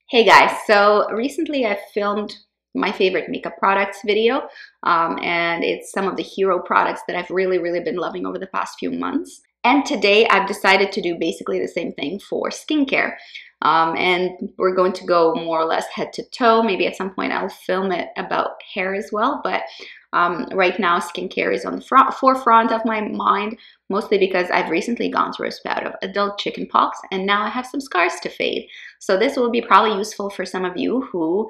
Hey guys, so recently I filmed my favorite makeup products video, and it's some of the hero products that I've really been loving over the past few months. And today I've decided to do basically the same thing for skincare. And we're going to go more or less head to toe. Maybe at some point I'll film it about hair as well, but right now skincare is on the forefront of my mind, mostly because I've recently gone through a bout of adult chickenpox and now I have some scars to fade. So this will be probably useful for some of you who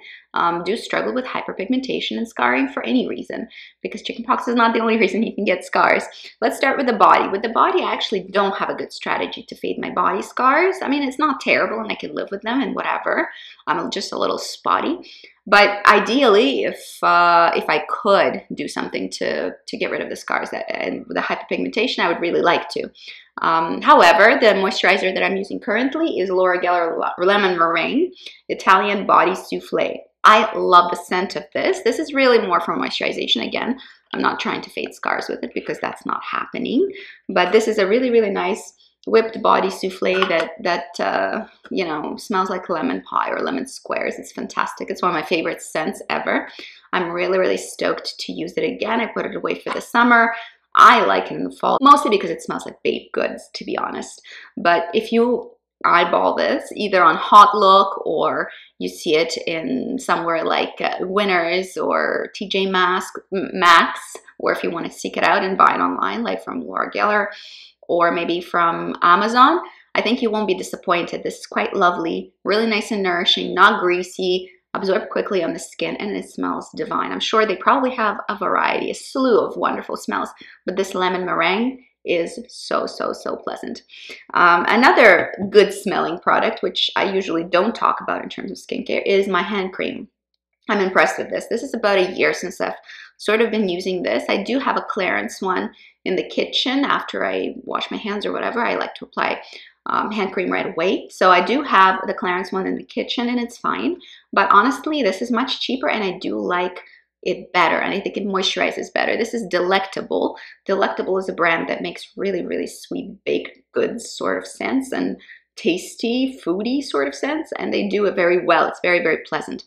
do struggle with hyperpigmentation and scarring for any reason, because chickenpox is not the only reason you can get scars. Let's start with the body. With the body, I actually don't have a good strategy to fade my body scars. I mean, it's not terrible and I can live with them and whatever. I'm just a little spotty. But ideally, if I could do something to get rid of the scars and the hyperpigmentation, I would really like to. However, the moisturizer that I'm using currently is Laura Geller Lemon Meringue Italian Body Souffle. I love the scent of this. This is really more for moisturization. Again, I'm not trying to fade scars with it because that's not happening. But this is a really nice whipped body souffle that you know, smells like lemon pie or lemon squares. It's fantastic. It's one of my favorite scents ever. I'm really stoked to use it again. I put it away for the summer. I like it in the fall, mostly because it smells like baked goods, to be honest. But if you eyeball this either on Hot Look or you see it in somewhere like Winners or TJ Maxx, or if you want to seek it out and buy it online, like from Laura Geller, or maybe from Amazon, I think you won't be disappointed. This is quite lovely, really nice and nourishing, not greasy, absorb quickly on the skin, and it smells divine. I'm sure they probably have a variety, a slew of wonderful smells, but this lemon meringue is so pleasant. Another good smelling product, which I usually don't talk about in terms of skincare, is my hand cream. I'm impressed with this. This is about a year since I've sort of been using this. I do have a Clarins one in the kitchen. After I wash my hands or whatever, I like to apply hand cream right away. So I do have the Clarins one in the kitchen and it's fine. But honestly, this is much cheaper and I do like it better, and I think it moisturizes better. This is Delectable. Delectable is a brand that makes really sweet baked goods sort of scents and tasty, foodie sort of scents, and they do it very well. It's very pleasant.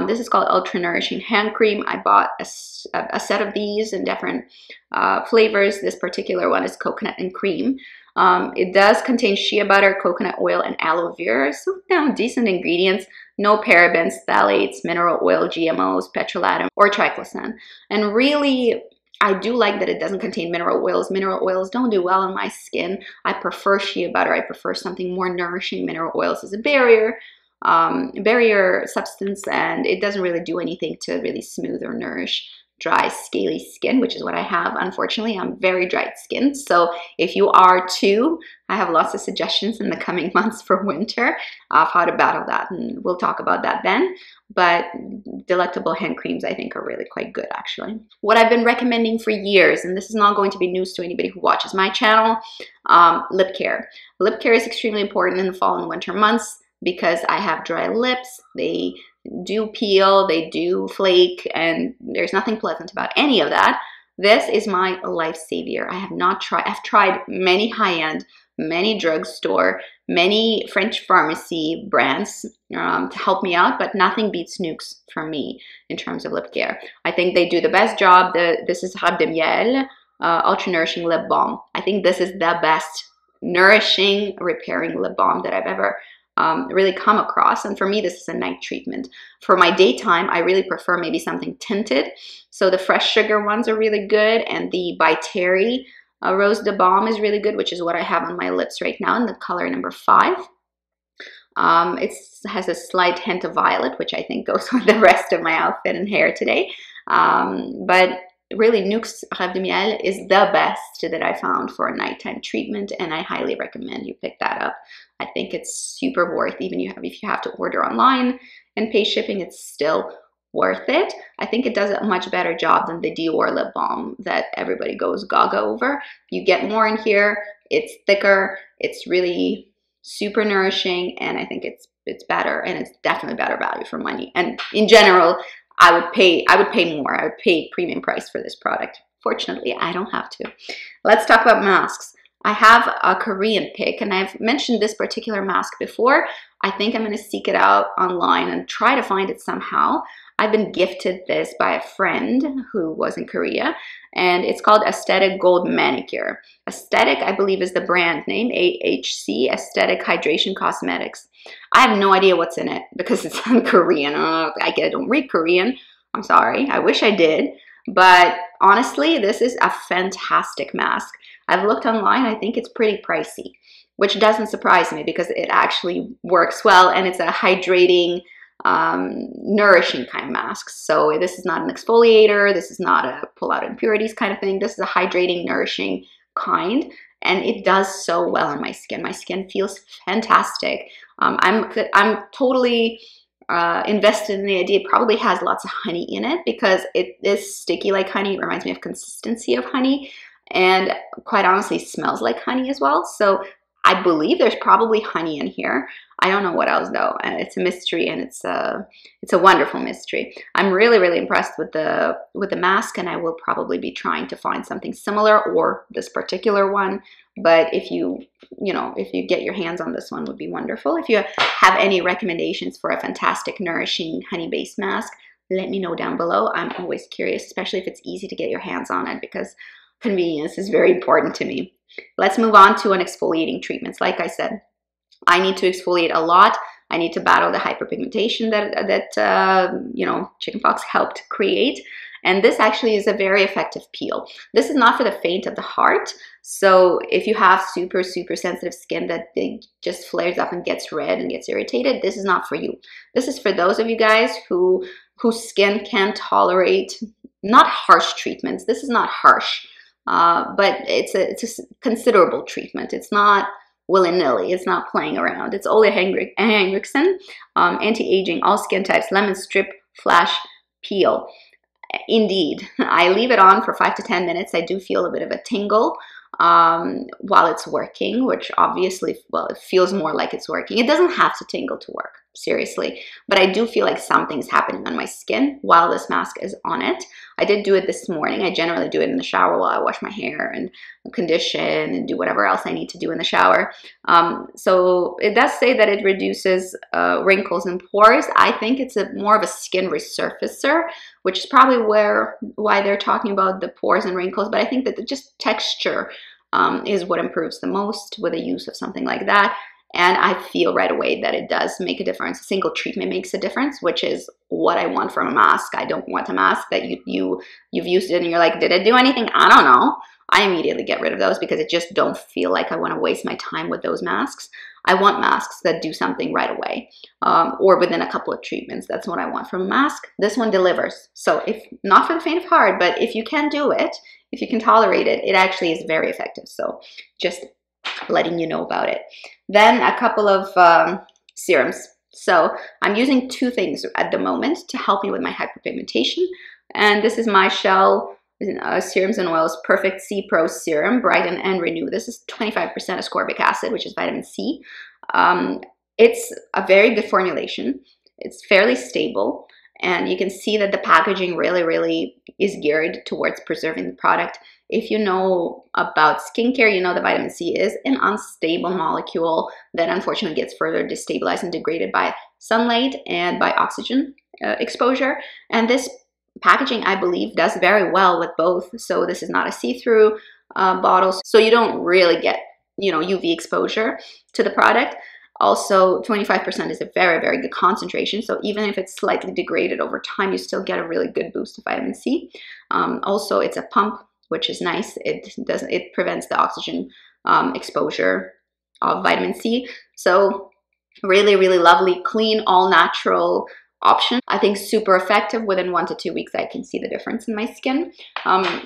This is called Ultra Nourishing Hand Cream. I bought a set of these in different flavors. This particular one is coconut and cream. It does contain shea butter, coconut oil, and aloe vera, so decent ingredients. No parabens, phthalates, mineral oil, GMOs, petrolatum, or triclosan. And really, I do like that it doesn't contain mineral oils. Mineral oils don't do well on my skin. I prefer shea butter. I prefer something more nourishing. Mineral oils is a barrier substance, and it doesn't really do anything to really smooth or nourish dry, scaly skin, which is what I have. Unfortunately, I'm very dry skinned. So if you are too, I have lots of suggestions in the coming months for winter of how to battle that, and we'll talk about that then. But Delectable hand creams, I think, are really quite good, actually. What I've been recommending for years, and this is not going to be news to anybody who watches my channel, lip care. Lip care is extremely important in the fall and winter months because I have dry lips. They do peel, they do flake, and there's nothing pleasant about any of that. This is my life savior. I've tried many high-end, many drugstore, many French pharmacy brands to help me out, but nothing beats Nuxe for me in terms of lip care. I think they do the best job. This is Rab de Miel Ultra Nourishing Lip Balm. I think this is the best nourishing, repairing lip balm that I've ever really come across. And for me, this is a night treatment. For my daytime, I really prefer maybe something tinted. So the Fresh Sugar ones are really good, and the By Terry Rose de Balm is really good, which is what I have on my lips right now in the color number 5. It has a slight hint of violet, which I think goes with the rest of my outfit and hair today. But really, Nuxe Rab de Miel is the best that I found for a nighttime treatment, and I highly recommend you pick that up. I think it's super worth, even if you have to order online and pay shipping, it's still worth it. I think it does a much better job than the Dior lip balm that everybody goes gaga over. You get more in here, it's thicker, it's really super nourishing, and I think it's better, and it's definitely better value for money. And in general, I would pay more. I would pay premium price for this product. Fortunately, I don't have to. Let's talk about masks. I have a Korean pick, and I've mentioned this particular mask before. I think I'm going to seek it out online and try to find it somehow. I've been gifted this by a friend who was in Korea, and it's called Aesthetic Gold Manicure. Aesthetic, I believe, is the brand name, AHC, Aesthetic Hydration Cosmetics. I have no idea what's in it because it's in Korean. I don't read Korean. I'm sorry. I wish I did. But honestly, this is a fantastic mask. I've looked online. I think it's pretty pricey, which doesn't surprise me because it actually works well, and it's a hydrating, nourishing kind of mask. So this is not an exfoliator. This is not a pull out impurities kind of thing. This is a hydrating, nourishing kind, and it does so well on my skin. My skin feels fantastic. I'm totally invested in the idea. It probably has lots of honey in it because it is sticky like honey. It reminds me of consistency of honey, and quite honestly smells like honey as well. So I believe there's probably honey in here. I don't know what else though. It's a mystery, and it's a wonderful mystery. I'm really impressed with the mask, and I will probably be trying to find something similar or this particular one. But if you get your hands on this one, would be wonderful. If you have any recommendations for a fantastic, nourishing, honey-based mask, let me know down below. I'm always curious, especially if it's easy to get your hands on it, because convenience is very important to me. Let's move on to an exfoliating treatments. Like I said, I need to exfoliate a lot. I need to battle the hyperpigmentation that chickenpox helped create. And this actually is a very effective peel. This is not for the faint of the heart. So if you have super sensitive skin that just flares up and gets red and gets irritated, this is not for you. This is for those of you guys whose skin can tolerate not harsh treatments. This is not harsh, but it's a considerable treatment. It's not willy-nilly. It's not playing around. It's Ole Henriksen, anti-aging, all skin types, lemon strip flash peel. Indeed, I leave it on for 5 to 10 minutes. I do feel a bit of a tingle while it's working, which obviously, well, it feels more like it's working. It doesn't have to tingle to work, seriously, but I do feel like something's happening on my skin while this mask is on it. I did do it this morning. I generally do it in the shower while I wash my hair and condition and do whatever else I need to do in the shower. So it does say that it reduces wrinkles and pores. I think it's more of a skin resurfacer, which is probably why they're talking about the pores and wrinkles. But I think that just texture is what improves the most with the use of something like that. And I feel right away that it does make a difference. A single treatment makes a difference, which is what I want from a mask. I don't want a mask that you've used it and you're like, did it do anything? I don't know. I immediately get rid of those because I just don't feel like I want to waste my time with those masks. I want masks that do something right away, or within a couple of treatments. That's what I want from a mask. This one delivers. So if not for the faint of heart, but if you can do it, if you can tolerate it, it actually is very effective. So just letting you know about it. Then a couple of serums. So I'm using 2 things at the moment to help me with my hyperpigmentation. And this is my Shell Serums and Oils Perfect C Pro Serum, Brighten and Renew. This is 25% ascorbic acid, which is vitamin C. It's a very good formulation. It's fairly stable. And you can see that the packaging really is geared towards preserving the product. If you know about skincare, you know that vitamin C is an unstable molecule that unfortunately gets further destabilized and degraded by sunlight and by oxygen exposure. And this packaging, I believe, does very well with both. So this is not a see-through bottle, so you don't really get, UV exposure to the product. Also, 25% is a very good concentration. So even if it's slightly degraded over time, you still get a really good boost of vitamin C. Also, it's a pump, which is nice. It prevents the oxygen exposure of vitamin C. So really lovely, clean, all natural option. I think super effective. Within 1 to 2 weeks, I can see the difference in my skin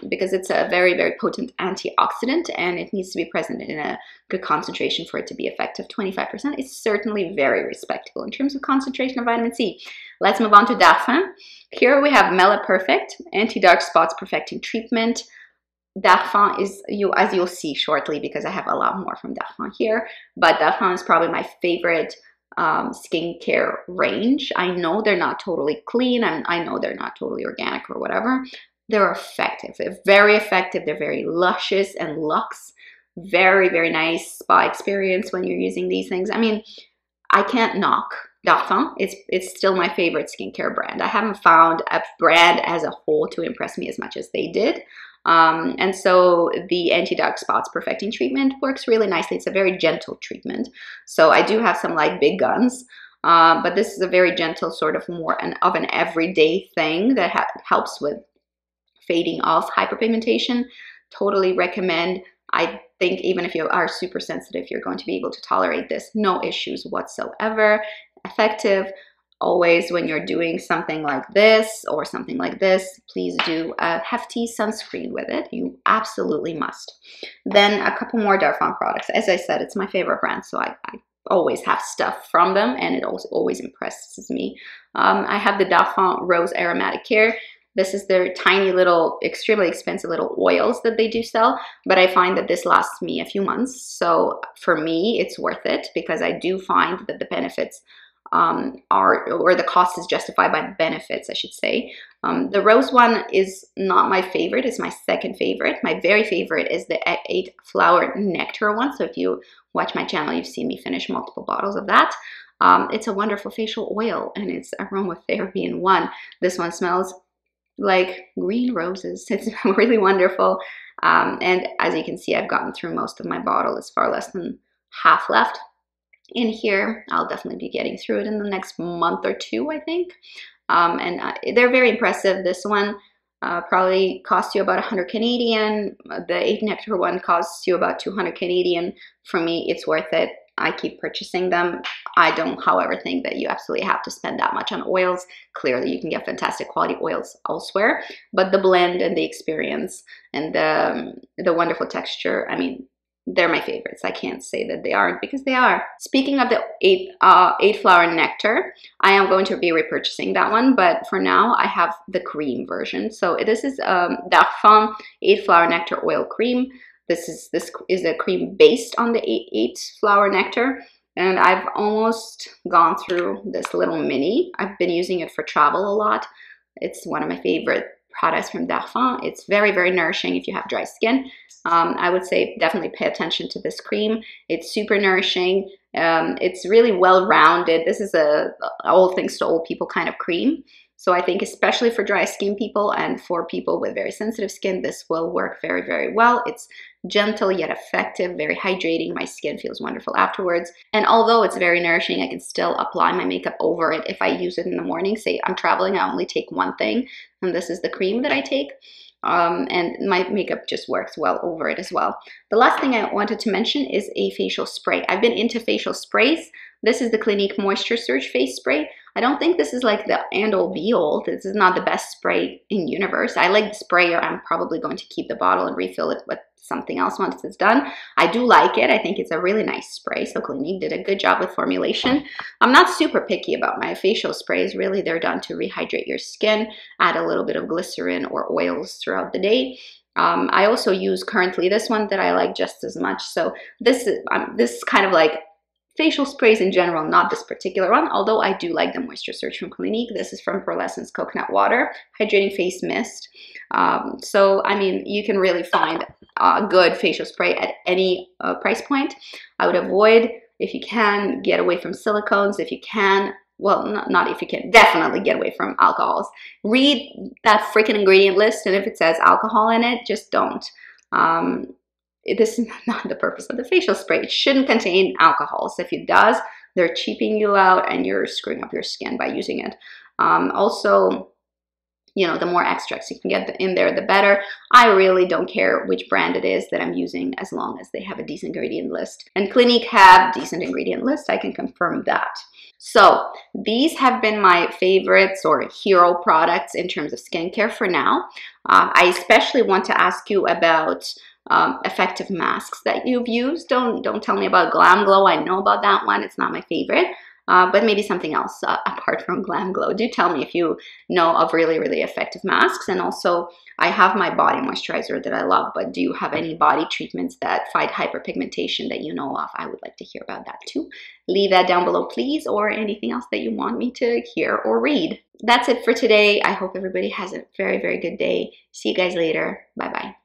because it's a very potent antioxidant, and it needs to be present in a good concentration for it to be effective. 25% is certainly very respectable in terms of concentration of vitamin C. Let's move on to Darphin. Here we have Mela Perfect Anti-Dark Spots Perfecting Treatment. Darphin is, as you'll see shortly, because I have a lot more from Darphin here, but Darphin is probably my favorite skincare range. I know they're not totally clean, and I know they're not totally organic or whatever. They're effective. They're very effective. They're very luscious and luxe. Very nice spa experience when you're using these things. I mean, I can't knock Darphin. It's still my favorite skincare brand. I haven't found a brand as a whole to impress me as much as they did. And so the anti-dark spots perfecting treatment works really nicely. It's a very gentle treatment. So I do have some like big guns, but this is a very gentle sort of more of an everyday thing that helps with fading off hyperpigmentation. Totally recommend. I think even if you are super sensitive, you're going to be able to tolerate this. No issues whatsoever. Effective. Always when you're doing something like this or something like this, please do a hefty sunscreen with it. You absolutely must. Then a couple more Darphin products. As I said, it's my favorite brand, so I always have stuff from them, and it also always impresses me. I have the Darphin Rose Aromatic Care. This is their tiny little, extremely expensive little oils that they do sell, but I find that this lasts me a few months. So for me, it's worth it because I do find that the benefits or the cost is justified by the benefits, I should say. The rose one is not my favorite, it's my second favorite. My very favorite is the 8 flower nectar one. So if you watch my channel, you've seen me finish multiple bottles of that. It's a wonderful facial oil and it's aromatherapy in one. This one smells like green roses. It's really wonderful. And as you can see, I've gotten through most of my bottle. It's far less than half left in here. I'll definitely be getting through it in the next month or two, I think. And they're very impressive. This one probably costs you about 100 Canadian. The 8 nectar one costs you about 200 Canadian. For me, it's worth it. I keep purchasing them. I don't, however, think that you absolutely have to spend that much on oils. Clearly, you can get fantastic quality oils elsewhere, but the blend and the experience and the wonderful texture, I mean, they're my favorites. I can't say that they aren't because they are. Speaking of the 8 flower nectar, I am going to be repurchasing that one, but for now I have the cream version. So this is Darphin 8 flower nectar oil cream. This is a cream based on the 8 flower nectar, and I've almost gone through this little mini. I've been using it for travel a lot. It's one of my favorite products from Darphin. It's very, very nourishing if you have dry skin. I would say definitely pay attention to this cream. It's super nourishing. It's really well-rounded. This is a all things to old people kind of cream. So I think especially for dry skin people and for people with very sensitive skin, this will work very, very well. It's gentle yet effective, very hydrating. My skin feels wonderful afterwards. And although it's very nourishing, I can still apply my makeup over it if I use it in the morning. Say I'm traveling, I only take one thing, and this is the cream that I take. And my makeup just works well over it as well. The last thing I wanted to mention is a facial spray. I've been into facial sprays. This is the Clinique Moisture Surge Face Spray. I don't think this is like the end-all be-all. This is not the best spray in universe. I like the sprayer. I'm probably going to keep the bottle and refill it with something else once it's done. I do like it. I think it's a really nice spray. So Clinique did a good job with formulation. I'm not super picky about my facial sprays. Really, they're done to rehydrate your skin, add a little bit of glycerin or oils throughout the day. I also use currently this one that I like just as much. So this is kind of like facial sprays in general, not this particular one, although I do like the Moisture Surge from Clinique. This is from Pearlescence Coconut Water, Hydrating Face Mist. So, I mean, you can really find a good facial spray at any price point. I would avoid, if you can, get away from silicones. If you can, well, not if you can, definitely get away from alcohols. Read that freaking ingredient list, and if it says alcohol in it, just don't. This is not the purpose of the facial spray. It shouldn't contain alcohols. If it does, they're cheaping you out and you're screwing up your skin by using it. Also, you know, the more extracts you can get in there, the better. I really don't care which brand it is that I'm using as long as they have a decent ingredient list. And Clinique have decent ingredient list, I can confirm that. So these have been my favorites or hero products in terms of skincare for now. I especially want to ask you about effective masks that you've used. Don't tell me about Glam Glow. I know about that one. It's not my favorite, but maybe something else apart from Glam Glow. Do tell me if you know of really, really effective masks. And also, I have my body moisturizer that I love, but do you have any body treatments that fight hyperpigmentation that you know of? I would like to hear about that too. Leave that down below, please, or anything else that you want me to hear or read. That's it for today. I hope everybody has a very, very good day. See you guys later. Bye-bye.